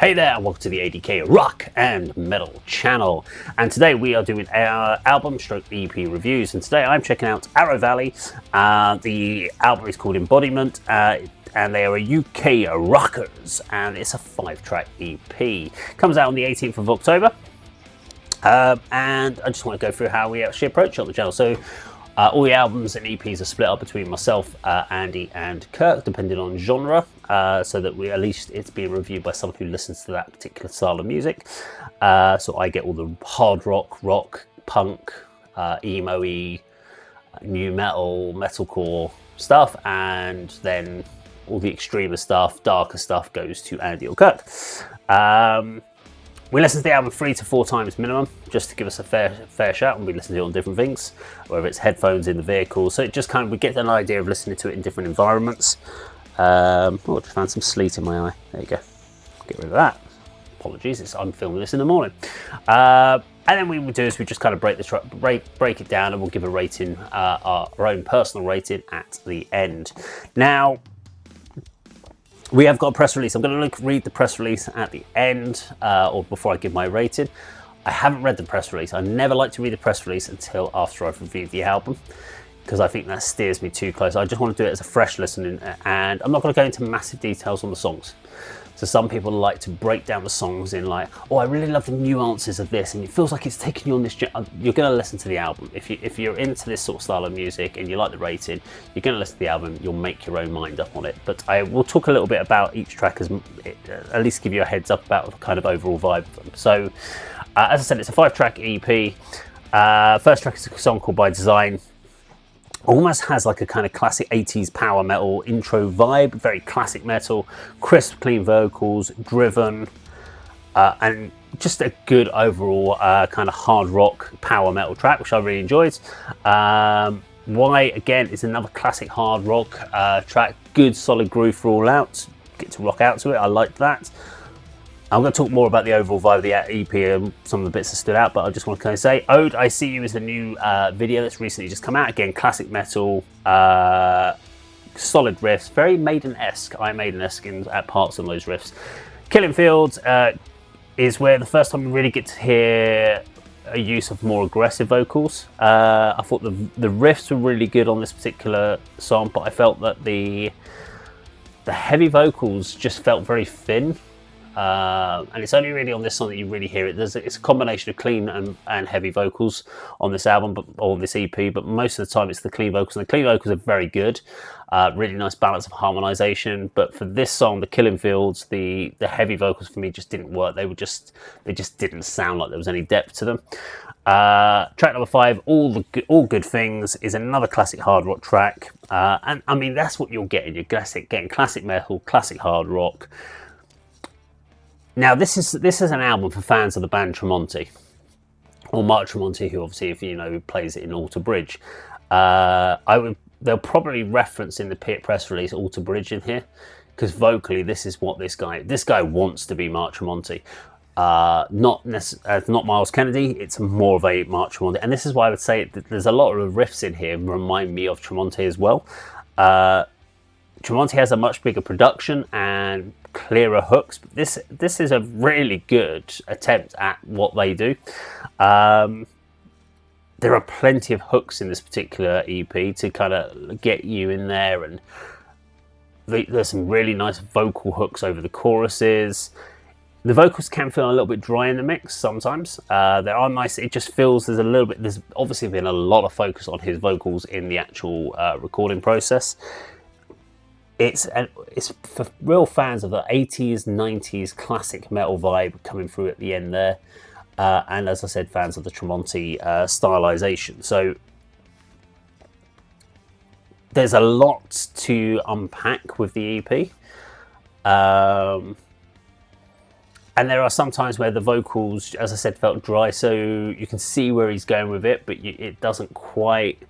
Hey there, and welcome to the ADK Rock and Metal channel. And today we are doing our album stroke EP reviews. And today I'm checking out Arrow Valley. The album is called Embodiment, and they are a UK rockers, and it's a 5-track EP. Comes out on the 18th of October. And I just want to go through how we actually approach it on the channel. So all the albums and EPs are split up between myself, Andy and Kirk, depending on genre, so that at least it's being reviewed by someone who listens to that particular style of music. So I get all the hard rock, punk, emo-y, new metal, metalcore stuff, and then all the extremer stuff, darker stuff goes to Andy or Kirk. We listen to the album 3 to 4 times minimum, just to give us a fair shout, and we listen to it on different things, whether it's headphones in the vehicle. So it just kind of, we get an idea of listening to it in different environments. Oh, I just found some sleet in my eye. There you go. Get rid of that. Apologies, I'm filming this in the morning. And then what we do is we just kind of break it down, and we'll give a rating, our own personal rating at the end. Now, we have got a press release. I'm going to read the press release at the end, or before I give my rating. I haven't read the press release. I never like to read the press release until after I've reviewed the album, because I think that steers me too close. I just want to do it as a fresh listening, and I'm not going to go into massive details on the songs. So some people like to break down the songs in like, oh, I really love the nuances of this, and it feels like it's taking you on this journey. You're going to listen to the album. If you're into this sort of style of music and you like the rating, you're going to listen to the album. You'll make your own mind up on it. But I will talk a little bit about each track, at least give you a heads up about the kind of overall vibe of them. So, as I said, it's a 5-track EP. First track is a song called By Design. Almost has like a kind of classic 80s power metal intro vibe, very classic metal, crisp, clean vocals, driven, and just a good overall kind of hard rock power metal track, which I really enjoyed. Why, again, is another classic hard rock track, good solid groove for all out, get to rock out to it, I liked that. I'm going to talk more about the overall vibe of the EP and some of the bits that stood out, but I just want to kind of say, Ode, I See You is the new video that's recently just come out. Again, classic metal, solid riffs, very Maiden-esque, Iron Maiden-esque at parts of those riffs. Killing Fields is where the first time we really get to hear a use of more aggressive vocals. I thought the riffs were really good on this particular song, but I felt that the heavy vocals just felt very thin. And it's only really on this song that you really hear it. It's a combination of clean and heavy vocals on this album, or this EP, but most of the time it's the clean vocals, and the clean vocals are very good. Really nice balance of harmonization. But for this song, the Killing Fields, the heavy vocals for me just didn't work. They just didn't sound like there was any depth to them. Track number 5, All Good Things, is another classic hard rock track, and I mean that's what you're getting. You're getting classic metal, classic hard rock. Now, this is an album for fans of the band Tremonti, or Mark Tremonti, who obviously, if you know, plays it in Alter Bridge. They'll probably reference in the press release Alter Bridge in here, because vocally, this is what this guy wants to be Mark Tremonti. Not Miles Kennedy. It's more of a Mark Tremonti, and this is why I would say that there's a lot of riffs in here remind me of Tremonti as well. Tremonti has a much bigger production and clearer hooks, but this is a really good attempt at what they do. There are plenty of hooks in this particular EP to kind of get you in there, and there's some really nice vocal hooks over the choruses. The vocals can feel a little bit dry in the mix sometimes. There are nice, it just feels there's obviously been a lot of focus on his vocals in the actual recording process. It's for real fans of the 80s, 90s classic metal vibe coming through at the end there. And as I said, fans of the Tremonti stylization. So there's a lot to unpack with the EP. And there are some times where the vocals, as I said, felt dry. So you can see where he's going with it, but it doesn't quite,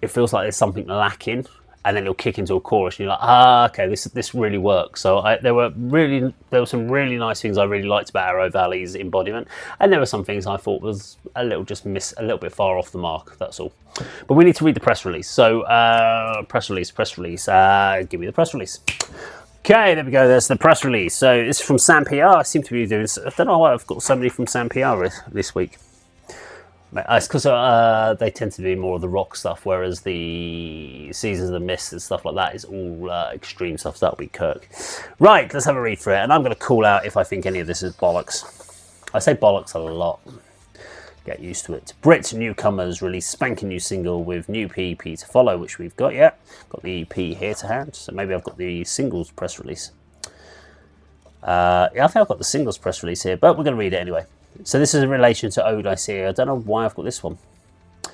it feels like there's something lacking. And then it'll kick into a chorus, and you're like, okay, this really works. So there were some really nice things I really liked about Arrow Valley's Embodiment, and there were some things I thought was a little bit far off the mark. That's all. But we need to read the press release. So press release. Give me the press release. Okay, there we go. There's the press release. So it's from Sam PR. I seem to be doing. I don't know why I've got somebody from Sam PR this week. It's because they tend to do more of the rock stuff, whereas the Seasons of the Mist and stuff like that is all extreme stuff. So that'll be Kirk. Right, let's have a read through it, and I'm going to call out if I think any of this is bollocks. I say bollocks a lot. Get used to it. Brit newcomers release spanking new single with new EP to follow, which we've got yet. Got the EP here to hand, so maybe I've got the singles press release. Yeah, I think I've got the singles press release here, but we're going to read it anyway. So this is in relation to A.D.K. I don't know why I've got this one.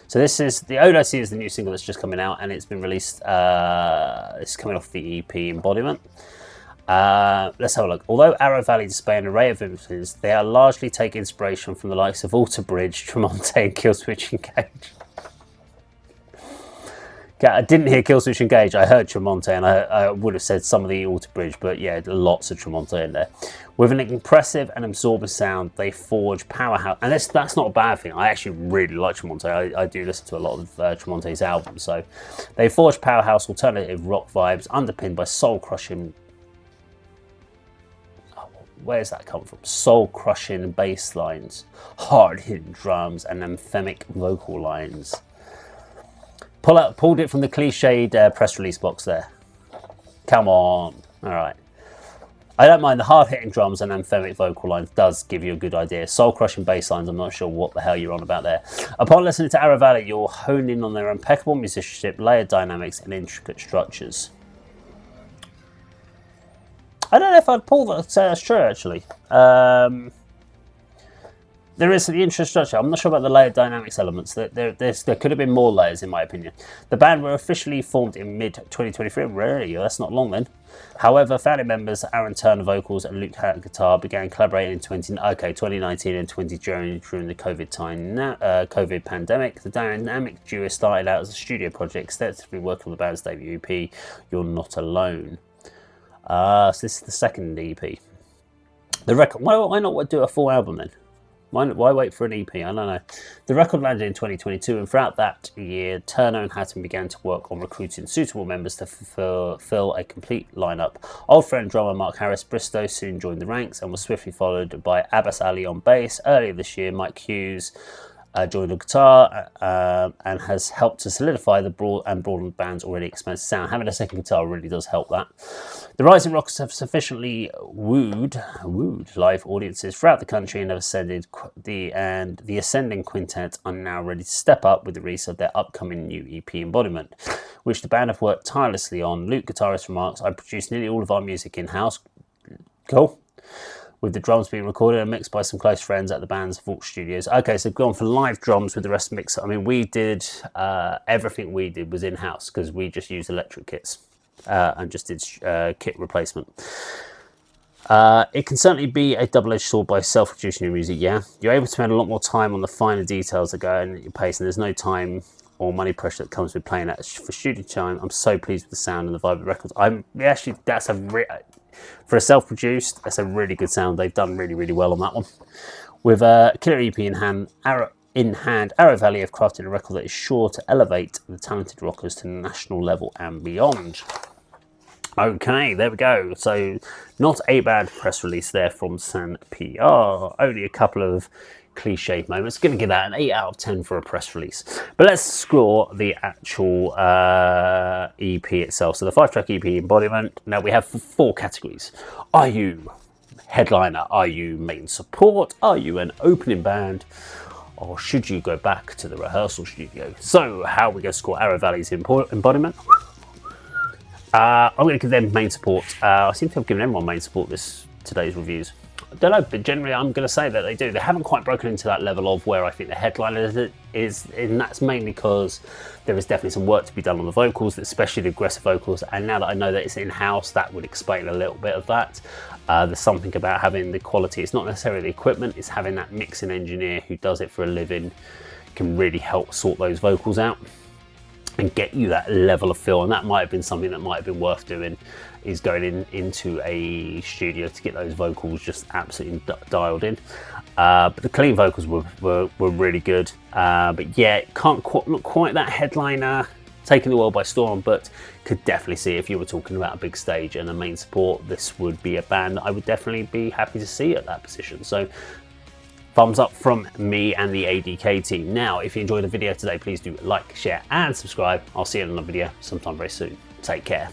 So this is the A.D.K is the new single that's just coming out, and it's been released. It's coming off the EP Embodiment. Let's have a look. Although Arrow Valley display an array of influences, they are largely take inspiration from the likes of Alter Bridge, Tremonti, and Killswitch Engage. Okay, I didn't hear Killswitch Engage. I heard Tremonti, and I would have said some of the Alter Bridge, but yeah, lots of Tremonti in there. With an impressive and absorbing sound, they forge powerhouse, and that's not a bad thing. I actually really like Tremonti. I do listen to a lot of Tremonti's albums. So they forge powerhouse alternative rock vibes underpinned by soul-crushing. Where's that come from? Soul-crushing bass lines, hard-hitting drums, and anthemic vocal lines. Pulled it from the cliched press release box there. Come on. All right. I don't mind the hard-hitting drums and anthemic vocal lines does give you a good idea. Soul-crushing bass lines, I'm not sure what the hell you're on about there. Upon listening to Arrow Valley, you'll hone in on their impeccable musicianship, layered dynamics, and intricate structures. I don't know if I'd pull that. Say that's true, actually. There is the infrastructure. I'm not sure about the layered dynamics elements. There could have been more layers, in my opinion. The band were officially formed in mid-2023. Really? That's not long then. However, founding members Aaron Turner vocals and Luke Hatton guitar began collaborating in 2019 and 2020 during the COVID pandemic. The dynamic duo started out as a studio project, extensively working on the band's debut EP, You're Not Alone. So this is the second EP. The record. Why not do a full album then? Why wait for an EP? I don't know. The record landed in 2022, and throughout that year, Turner and Hatton began to work on recruiting suitable members to fill a complete lineup. Old friend drummer Mark Harris Bristow soon joined the ranks and was swiftly followed by Abbas Ali on bass. Earlier this year, Mike Hughes joined on guitar and has helped to solidify the broaden the band's already expansive sound. Having a second guitar really does help that. The Rising Rockers have sufficiently wooed live audiences throughout the country and have ascended. The Ascending Quintet are now ready to step up with the release of their upcoming new EP Embodiment, which the band have worked tirelessly on. Luke, guitarist, remarks, I produced nearly all of our music in-house. Cool. With the drums being recorded and mixed by some close friends at the band's Vault Studios. Okay, so gone for live drums with the rest mixed. I mean, we did, everything we did was in-house because we just used electric kits and just did kit replacement. It can certainly be a double-edged sword by self-producing your music, yeah. You're able to spend a lot more time on the finer details that go in at your pace, and there's no time or money pressure that comes with playing that for studio time. I'm so pleased with the sound and the vibe of the records. For a self-produced, that's a really good sound. They've done really, really well on that one. With a killer EP in hand, Arrow Valley have crafted a record that is sure to elevate the talented rockers to the national level and beyond. Okay, there we go. So, not a bad press release there from San PR. Only a couple of cliched moments. Going to give that an 8 out of 10 for a press release. But let's score the actual EP itself. So the 5-track EP Embodiment. Now we have 4 categories. Are you headliner? Are you main support? Are you an opening band? Or should you go back to the rehearsal studio? So how are we going to score Arrow Valley's Embodiment? I'm going to give them main support. I seem to have given everyone main support today's reviews. I don't know, but generally I'm going to say that they do. They haven't quite broken into that level of where I think the headliner is, and that's mainly because there is definitely some work to be done on the vocals, especially the aggressive vocals, and now that I know that it's in-house, that would explain a little bit of that. There's something about having the quality. It's not necessarily the equipment, it's having that mixing engineer who does it for a living, can really help sort those vocals out and get you that level of feel, and that might have been something that might have been worth doing, is going into a studio to get those vocals just absolutely dialed in. But the clean vocals were really good. But yeah, not quite that headliner taking the world by storm, but could definitely see if you were talking about a big stage and a main support, this would be a band I would definitely be happy to see at that position. So thumbs up from me and the ADK team. Now, if you enjoyed the video today, please do like, share and subscribe. I'll see you in another video sometime very soon. Take care.